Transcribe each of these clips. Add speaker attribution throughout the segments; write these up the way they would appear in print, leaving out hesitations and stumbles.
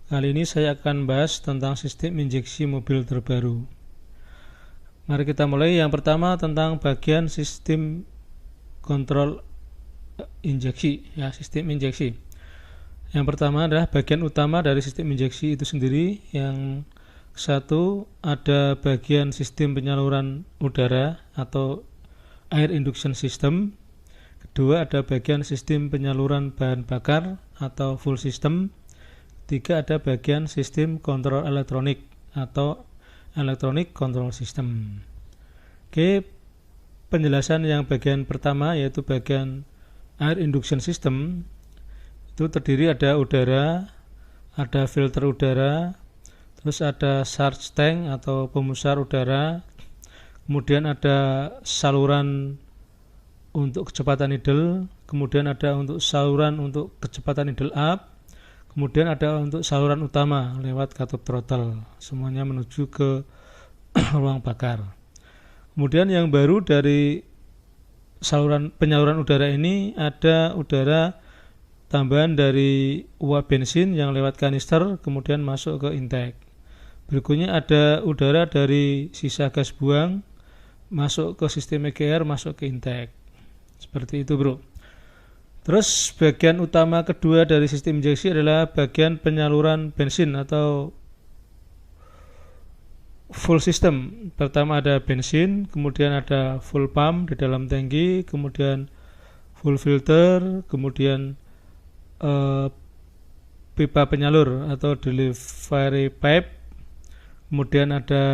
Speaker 1: Kali ini saya akan bahas tentang sistem injeksi mobil terbaru. Mari kita mulai. Yang pertama tentang bagian sistem kontrol injeksi, sistem injeksi. Yang pertama adalah bagian utama dari sistem injeksi itu sendiri. Yang satu ada bagian sistem penyaluran udara atau air induction system. Kedua ada bagian sistem penyaluran bahan bakar atau full system. Tiga ada bagian sistem kontrol elektronik atau electronic control system. Oke, penjelasan yang bagian pertama yaitu bagian air induction system. Itu terdiri ada udara, ada filter udara, terus ada charge tank atau pemusar udara, kemudian ada saluran untuk kecepatan idle, kemudian ada untuk saluran untuk kecepatan idle up, kemudian ada untuk saluran utama lewat katup throttle, semuanya menuju ke ruang bakar. Kemudian yang baru dari saluran penyaluran udara ini ada udara tambahan dari uap bensin yang lewat kanister kemudian masuk ke intake. Berikutnya ada udara dari sisa gas buang masuk ke sistem EGR, masuk ke intake. Seperti itu, bro. Terus bagian utama kedua dari sistem injeksi adalah bagian penyaluran bensin atau full system. Pertama ada bensin, kemudian ada full pump di dalam tangki, kemudian full filter, kemudian pipa penyalur atau delivery pipe, kemudian ada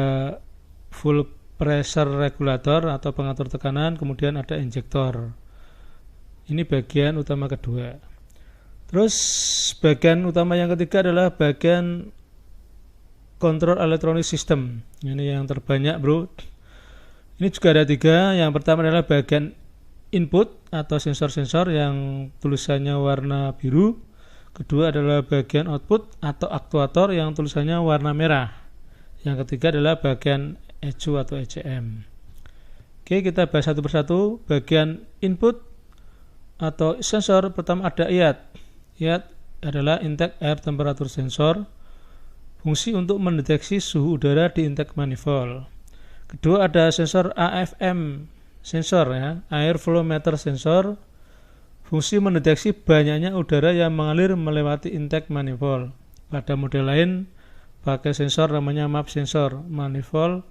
Speaker 1: full pressure regulator atau pengatur tekanan, kemudian ada injektor. Ini bagian utama kedua. Terus bagian utama yang ketiga adalah bagian kontrol elektronik sistem. Ini yang terbanyak, bro. Ini juga ada tiga. Yang pertama adalah bagian input atau sensor-sensor yang tulisannya warna biru. Kedua adalah bagian output atau aktuator yang tulisannya warna merah. Yang ketiga adalah bagian ECU atau ECM. Oke, kita bahas satu persatu. Bagian input atau sensor pertama ada IAT. IAT adalah intake air temperature sensor, fungsi untuk mendeteksi suhu udara di intake manifold. Kedua ada sensor AFM sensor, air flow meter sensor, fungsi mendeteksi banyaknya udara yang mengalir melewati intake manifold. Pada model lain pakai sensor namanya MAP sensor, manifold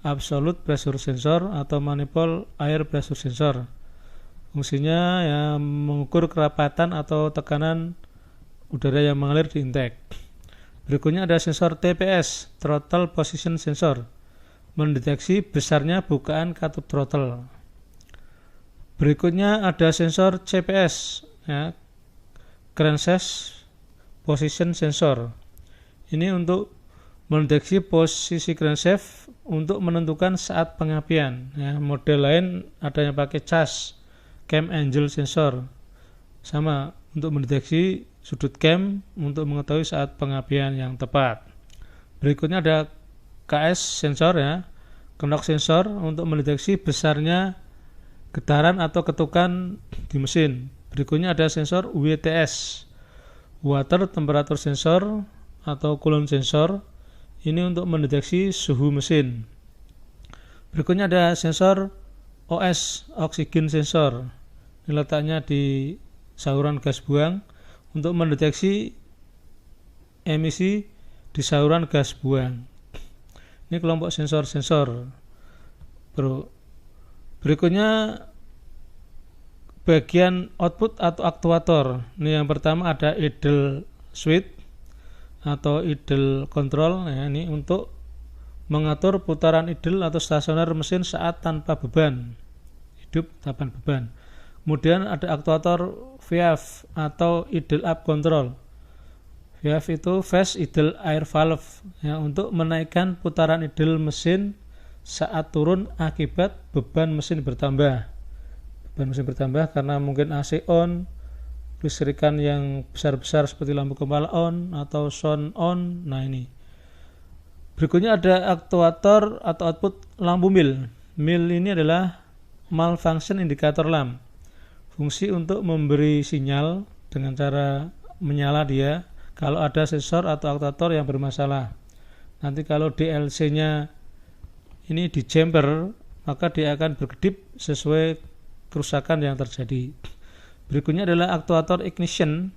Speaker 1: absolute pressure sensor atau manifold air pressure sensor. Fungsinya mengukur kerapatan atau tekanan udara yang mengalir di intake. Berikutnya ada sensor TPS, throttle position sensor, mendeteksi besarnya bukaan katup throttle. Berikutnya ada sensor CPS, crankshaft position sensor. Ini untuk mendeteksi posisi crankshaft untuk menentukan saat pengapian. Model lain ada yang pakai CAS, cam angle sensor, sama untuk mendeteksi sudut cam untuk mengetahui saat pengapian yang tepat. Berikutnya ada KS sensor, knock sensor, untuk mendeteksi besarnya getaran atau ketukan di mesin. Berikutnya ada sensor WTS, water temperature sensor atau coolant sensor, ini untuk mendeteksi suhu mesin. Berikutnya ada sensor OS, oxygen sensor. Ini letaknya di saluran gas buang untuk mendeteksi emisi di saluran gas buang. Ini kelompok sensor-sensor, bro. Berikutnya bagian output atau aktuator. Ini yang pertama ada idle switch atau idle control. Ini untuk mengatur putaran idle atau stasioner mesin saat tanpa beban, hidup tanpa beban. Kemudian ada aktuator VAV atau idle up control. VAV itu fast idle air valve, untuk menaikkan putaran idle mesin saat turun akibat beban mesin bertambah. Beban mesin bertambah karena mungkin AC on, listrikan yang besar-besar seperti lampu kepala on atau sound on. Nah ini. Berikutnya ada aktuator atau output lampu mil. Mil ini adalah malfunction indicator lamp. Fungsi untuk memberi sinyal dengan cara menyala dia kalau ada sensor atau aktuator yang bermasalah. Nanti kalau DLC-nya ini di jumper, maka dia akan berkedip sesuai kerusakan yang terjadi. Berikutnya adalah aktuator ignition.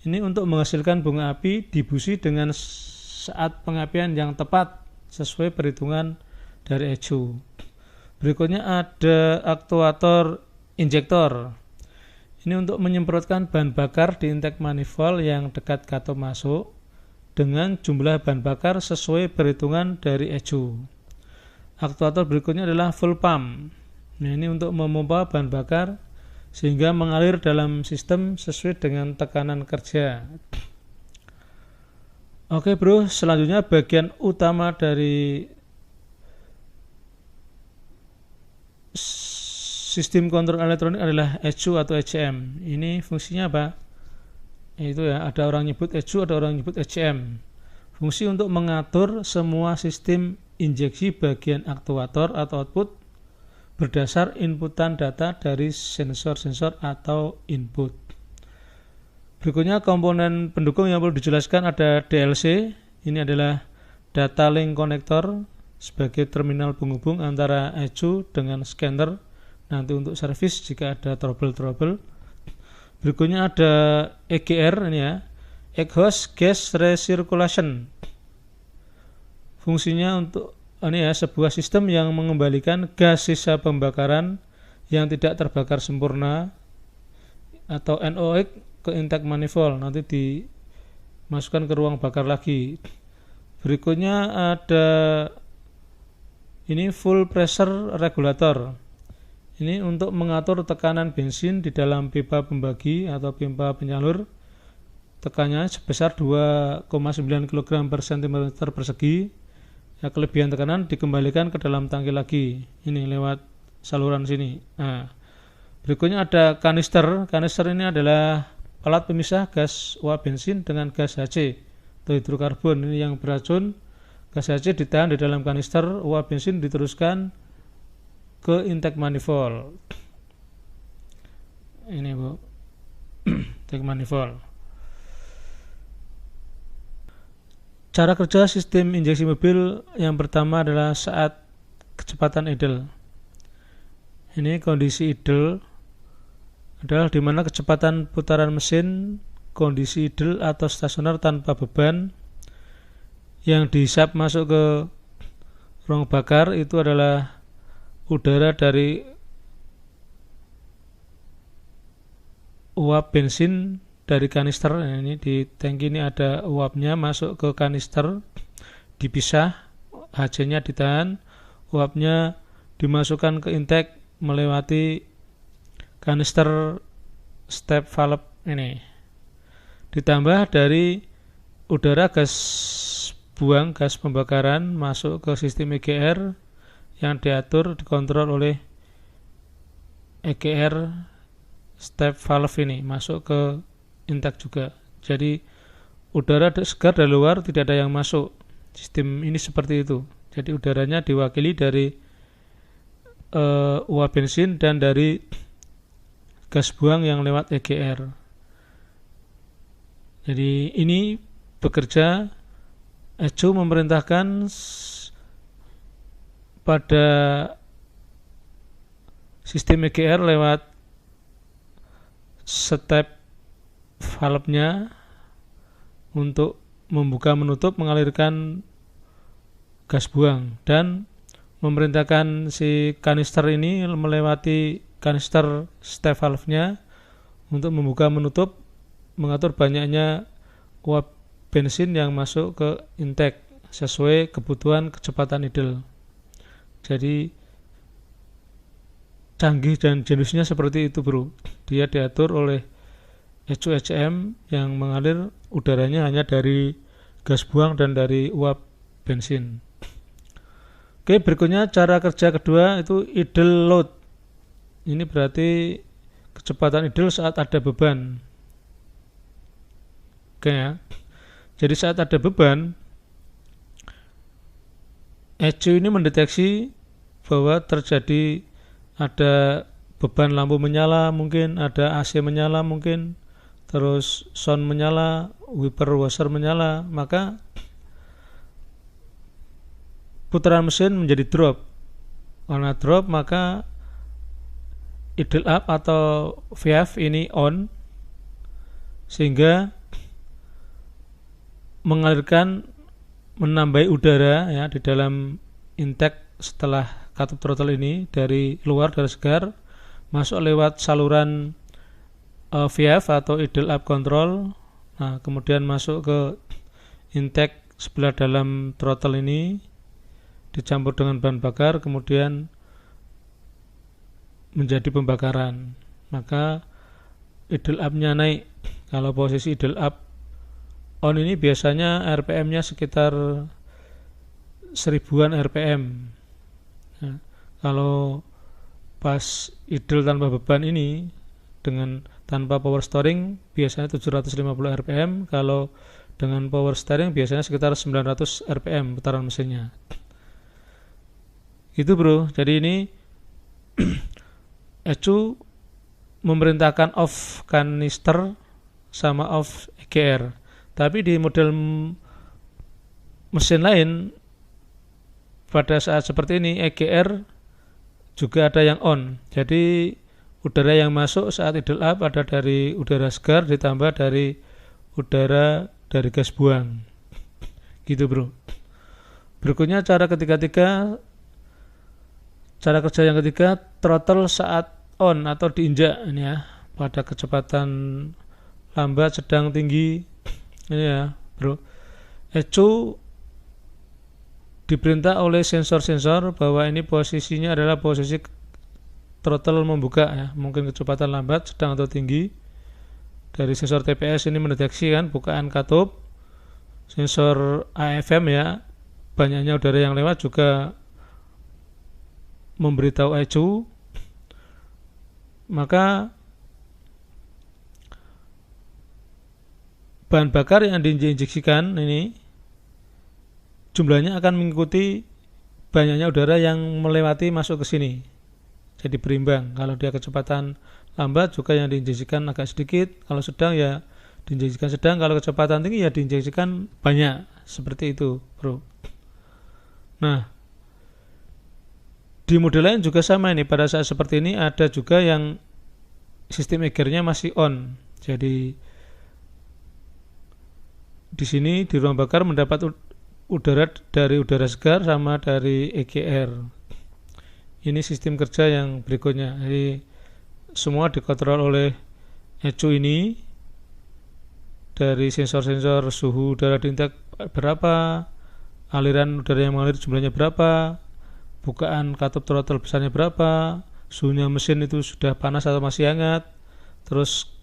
Speaker 1: Ini untuk menghasilkan bunga api di busi dengan saat pengapian yang tepat sesuai perhitungan dari ECU. Berikutnya ada aktuator injektor. Ini untuk menyemprotkan bahan bakar di intake manifold yang dekat katup masuk dengan jumlah bahan bakar sesuai perhitungan dari ECU. Aktuator berikutnya adalah full pump. Nah, ini untuk memompa bahan bakar sehingga mengalir dalam sistem sesuai dengan tekanan kerja. Oke bro, selanjutnya bagian utama dari sistem kontrol elektronik adalah ECU atau ECM. Ini fungsinya apa? Itu ya, ada orang nyebut ECU, ada orang nyebut ECM. Fungsi untuk mengatur semua sistem injeksi bagian aktuator atau output berdasar inputan data dari sensor-sensor atau input. Berikutnya komponen pendukung yang perlu dijelaskan ada DLC. Ini adalah data link connector sebagai terminal penghubung antara ECU dengan scanner nanti untuk servis jika ada trouble. Berikutnya ada EGR ini ya, exhaust gas recirculation. Fungsinya untuk ini ya, sebuah sistem yang mengembalikan gas sisa pembakaran yang tidak terbakar sempurna atau NOx ke intake manifold, nanti dimasukkan ke ruang bakar lagi. Berikutnya ada ini full pressure regulator. Ini untuk mengatur tekanan bensin di dalam pipa pembagi atau pipa penyalur. Tekanannya sebesar 2,9 kg per cm persegi. Ya, kelebihan tekanan dikembalikan ke dalam tangki lagi. Ini lewat saluran sini. Nah, berikutnya ada kanister. Kanister ini adalah alat pemisah gas uap bensin dengan gas HC atau hidrokarbon. Ini yang beracun. Gas HC ditahan di dalam kanister, uap bensin diteruskan ke intake manifold. Ini Bu, intake manifold. Cara kerja sistem injeksi mobil yang pertama adalah saat kecepatan idle. Ini kondisi idle adalah di mana kecepatan putaran mesin kondisi idle atau stasioner tanpa beban yang dihisap masuk ke ruang bakar itu adalah udara dari uap bensin dari kanister. Nah, ini di tangki ini ada uapnya masuk ke kanister, dipisah, HC-nya ditahan, uapnya dimasukkan ke intake melewati kanister step valve ini. Ditambah dari udara gas buang gas pembakaran masuk ke sistem EGR yang dikontrol oleh EGR step valve ini masuk ke intake juga. Jadi udara segar dari luar tidak ada yang masuk. Sistem ini seperti itu. Jadi udaranya diwakili dari uap bensin dan dari gas buang yang lewat EGR. Jadi ini bekerja, ECU memerintahkan pada sistem EGR lewat step valve-nya untuk membuka menutup mengalirkan gas buang dan memerintahkan si kanister ini melewati kanister step valve-nya untuk membuka menutup mengatur banyaknya uap bensin yang masuk ke intake sesuai kebutuhan kecepatan idle. Jadi canggih dan jenisnya seperti itu bro. Dia diatur oleh ECU ECM yang mengalir udaranya hanya dari gas buang dan dari uap bensin. Oke, berikutnya cara kerja kedua itu idle load. Ini berarti kecepatan idle saat ada beban. Oke ya. Jadi saat ada beban, ECU ini mendeteksi bahwa terjadi ada beban lampu menyala mungkin, ada AC menyala mungkin, terus sound menyala, wiper washer menyala, maka putaran mesin menjadi drop. Karena drop maka idle up atau VF ini on, sehingga menambahi udara ya di dalam intake setelah katup throttle ini dari luar, dari segar masuk lewat saluran VF atau idle up control. Nah, kemudian masuk ke intake sebelah dalam throttle ini, dicampur dengan bahan bakar, kemudian menjadi pembakaran. Maka idle up-nya naik. Kalau posisi idle up on ini biasanya RPM-nya sekitar 1000-an RPM. Nah, kalau pas idle tanpa beban ini dengan tanpa power steering biasanya 750 RPM, kalau dengan power steering biasanya sekitar 900 RPM putaran mesinnya. Gitu bro. Jadi ini ECU memerintahkan off kanister sama off EGR. Tapi di model mesin lain pada saat seperti ini EGR juga ada yang on. Jadi udara yang masuk saat idle up ada dari udara segar ditambah dari udara dari gas buang. Gitu bro. Berikutnya cara kerja yang ketiga, throttle saat on atau diinjak ini ya, pada kecepatan lambat, sedang, tinggi ini ya bro. ECU diperintah oleh sensor-sensor bahwa ini posisinya adalah posisi throttle membuka ya, mungkin kecepatan lambat, sedang atau tinggi. Dari sensor TPS ini mendeteksi kan bukaan katup. Sensor AFM ya, banyaknya udara yang lewat juga memberitahu ECU. Maka bahan bakar yang diinjeksikan ini jumlahnya akan mengikuti banyaknya udara yang melewati masuk ke sini. Jadi berimbang. Kalau dia kecepatan lambat juga yang diinjeksikan agak sedikit, kalau sedang ya diinjeksikan sedang, kalau kecepatan tinggi ya diinjeksikan banyak. Seperti itu bro. Nah, di model lain juga sama ini, pada saat seperti ini ada juga yang sistem EGR-nya masih on. Jadi di sini di ruang bakar mendapat udara dari udara segar sama dari EGR. Ini sistem kerja yang berikutnya. Jadi semua dikontrol oleh ECU ini, dari sensor-sensor suhu udara di intake berapa, aliran udara yang mengalir jumlahnya berapa, bukaan katup throttle besarnya berapa, suhunya mesin itu sudah panas atau masih hangat, terus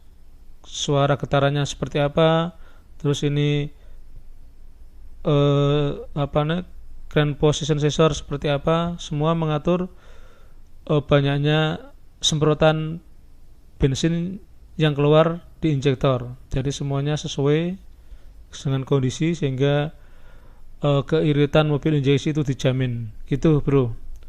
Speaker 1: suara getarannya seperti apa, terus ini grand position sensor seperti apa, semua mengatur banyaknya semprotan bensin yang keluar di injektor. Jadi semuanya sesuai dengan kondisi sehingga keiritan mobil injeksi itu dijamin. Gitu bro.